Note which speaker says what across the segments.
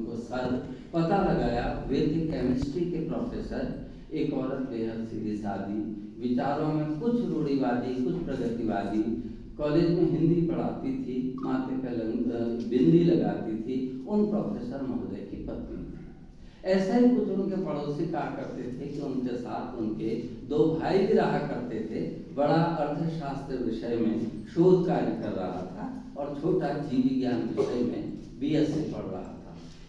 Speaker 1: वो सर पता लगाया वे थे केमिस्ट्री के प्रोफेसर, एक औरत बेहद सीधी सादी, विचारों में कुछ रूढ़िवादी कुछ प्रगतिवादी, कॉलेज में हिंदी पढ़ाती थी, माथे पे बिंदी लगाती थी, उन प्रोफेसर महोदय की पत्नी थी। ऐसा ही कुछ उनके पड़ोसी कहा करते थे कि उनके साथ उनके दो भाई भी रहा करते थे। बड़ा अर्थशास्त्र विषय में शोध कार्य कर रहा था और छोटा जीव विज्ञान विषय में बीएससी पढ़ रहा था।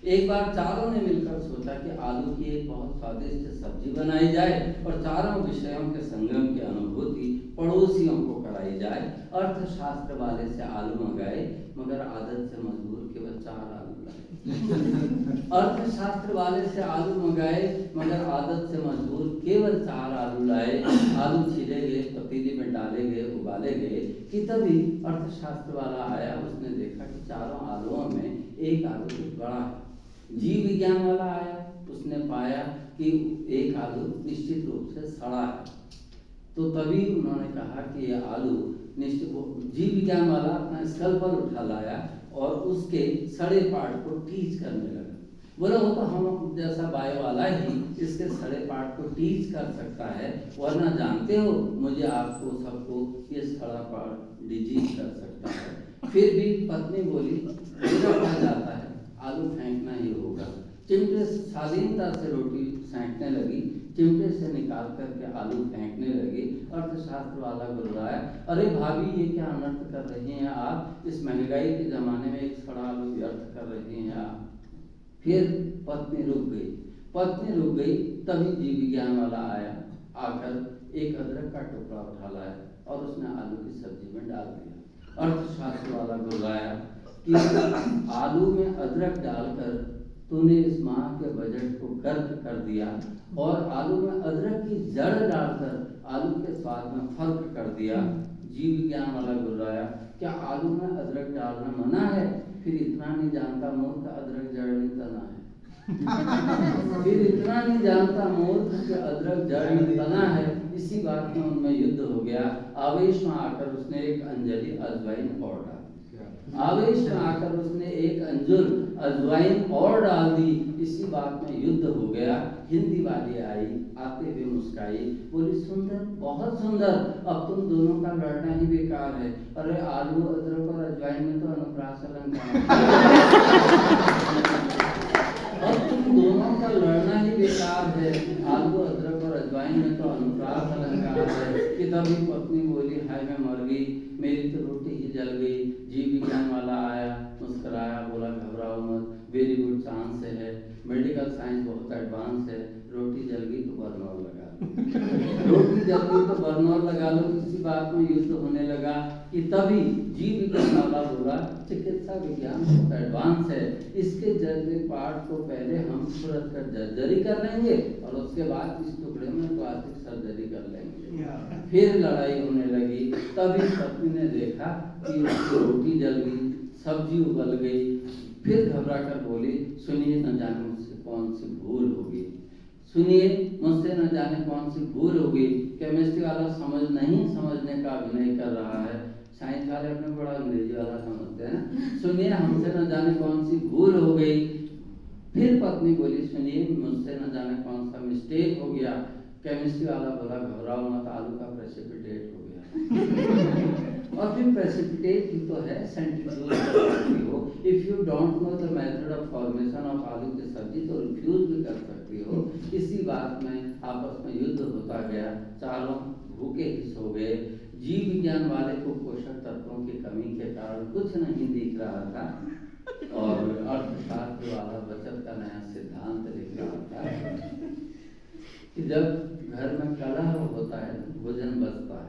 Speaker 1: एक बार चारों ने मिलकर सोचा कि आलू की एक बहुत स्वादिष्ट सब्जी बनाई जाए और चारों विषयों के संगम की अनुभूति पड़ोसियों को कराई जाए। अर्थशास्त्र वाले से आलू मंगाए, मगर आदत से मजबूर केवल 4 आलू लाए। अर्थशास्त्र वाले से आलू मंगाए, मगर आदत से मजबूर केवल 4 आलू लाए। आलू छीले गए, पतीले में डाले गए, उबाले गए कि तभी अर्थशास्त्र वाला आया। उसने देखा कि चारों आलुओं में एक आलू कुछ बड़ा है। जीव विज्ञान वाला आया, उसने पाया कि एक आलू निश्चित रूप से सड़ा है। तो तभी उन्होंने कहा कि यह आलू निश्चित। जीव विज्ञान वाला अपना स्कैल्पल उठा लाया और उसके सड़े पार्ट को टीच करने लगा। बोला वो तो हम जैसा बायो वाला ही इसके सड़े पार्ट को टीच कर सकता है, वरना जानते हो मुझे आपको सबको ये सड़ा पार्ट डिजीज कर सकता है। फिर भी पत्नी बोली मेरा कहा जाता है आलू फेंकना ही होगा। चिमटे शालीनता से रोटी सेंकने लगी, चिमटे से निकाल करके आलू फेंकने लगी। अर्थशास्त्र वाला गुर्राया, अरे भाभी ये क्या अनर्थ कर रही हैं आप, इस महंगाई के जमाने में एक सड़ा आलू व्यर्थ कर रही हैं आप। फिर पत्नी रुक गई। तभी जीव विज्ञान वाला आया, आकर एक अदरक का टुकड़ा उठा लाया और उसने आलू की सब्जी में डाल दिया। अर्थशास्त्र वाला गुर्राया कि आलू में अदरक डालकर तूने इस माह के बजट को गर्क कर दिया और आलू में अदरक की जड़ डालकर आलू के स्वाद में फर्क कर दिया। जीव विज्ञान वाला गुर्राया, क्या आलू में अदरक डालना मना है? फिर इतना नहीं जानता मूर्ख अदरक जड़ नहीं तना है। फिर इतना नहीं जानता मूर्ख कि अदरक जड़ नहीं तना है। इसी बात में उनमें युद्ध हो गया। आवेश में आकर उसने एक अंजलि अजवाइन और डाल दी। इसी बात में युद्ध हो गया। हिंदी वाली आई, आते हुए मुस्काई, बोली सुंदर, बहुत सुंदर, अब तुम दोनों का लड़ना ही बेकार है। अरे आलू अदरक और अजवाइन में तो अनुप्रास अलंकार अब तुम दोनों का लड़ना ही बेकार है। आलू अदरक और अजवाइन में तो अनुप्रास अलंकार है। कि तभी पत्नी बोली हाय मैं मर गई, मेरी तो रोटी ही जल गई। जीव विज्ञान वाला आया, मुस्कुराया, बोला घबराओ मत, वेरी गुड चांस है, मेडिकल साइंस बहुत एडवांस है। रोटी जल गई तो बर्नर लगा लो। रोटी जल गई तो बर्नर लगा लो। इसी बात में युद्ध होने लगा। कि तभी जीव विज्ञान वाला बोला चिकित्सा विज्ञान बहुत एडवांस है, इसके जर्जरी पार्ट को पहले हम तुरंत कर जर्जरी कर लेंगे और उसके बाद इस टुकड़े में प्लास्टिक सर्जरी कर लेंगे। फिर लड़ाई होने लगी। तभी पत्नी ने देखा कि रोटी जल गई, सब्जी उबल गई। फिर घबरा कर बोली सुनिए न जाने मुझसे कौन सी भूल होगी, केमिस्ट्री वाला समझने का अभिनय कर रहा है, साइंस वाले अपने बड़ा अंग्रेजी वाला समझते हैं ना। सुनिए हमसे न जाने कौन सी भूल हो गई। फिर पत्नी बोली सुनिए मुझसे न जाने कौन सा मिस्टेक हो गया। केमिस्ट्री वाला बोला घबराओ मत, आलू का प्रेसिपिटेट हो गया। और फिर प्रेसिपिटेट ही तो है, सेंट्रीफ्यूज कर सकती हो। If you don't know the method of formation of आलू की सब्जी तो रिफ्यूज भी कर सकती हो। इसी बात में आपस में युद्ध होता गया। चारों भूखे ही सो गए। जीव विज्ञान वाले को पोषक तत्वों की कमी के कारण कुछ नहीं दिख रहा था और अर्थशास्त्र वाला बचत का नया सिद्धांत लिख रहा था कि जब घर में कलह होता है भोजन बचता है।